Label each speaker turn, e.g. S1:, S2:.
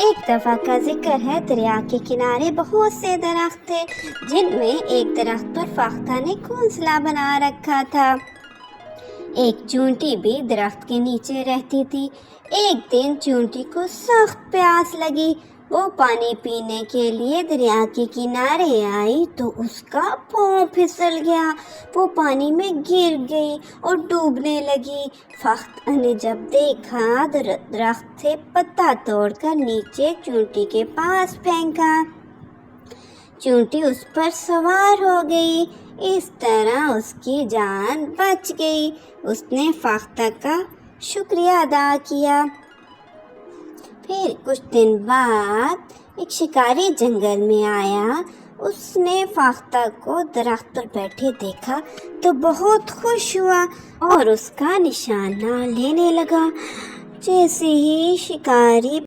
S1: ایک دفعہ کا ذکر ہے، دریا کے کنارے بہت سے درخت تھے، جن میں ایک درخت پر فاختہ نے گھونسلہ بنا رکھا تھا۔ ایک چونٹی بھی درخت کے نیچے رہتی تھی۔ ایک دن چونٹی کو سخت پیاس لگی۔ وہ پانی پینے کے لیے دریا کے کنارے آئی تو اس کا پاؤں پھسل گیا۔ وہ پانی میں گر گئی اور ڈوبنے لگی۔ فاختہ نے جب دیکھا، درخت سے پتا توڑ کر نیچے چونٹی کے پاس پھینکا۔ چونٹی اس پر سوار ہو گئی۔ اس طرح اس کی جان بچ گئی۔ اس نے فاختہ کا شکریہ ادا کیا۔ پھر کچھ دن بعد ایک شکاری جنگل میں آیا۔ اس نے فاختہ کو درخت پر بیٹھے دیکھا تو بہت خوش ہوا اور اس کا نشانہ لینے لگا۔ جیسے ہی شکاری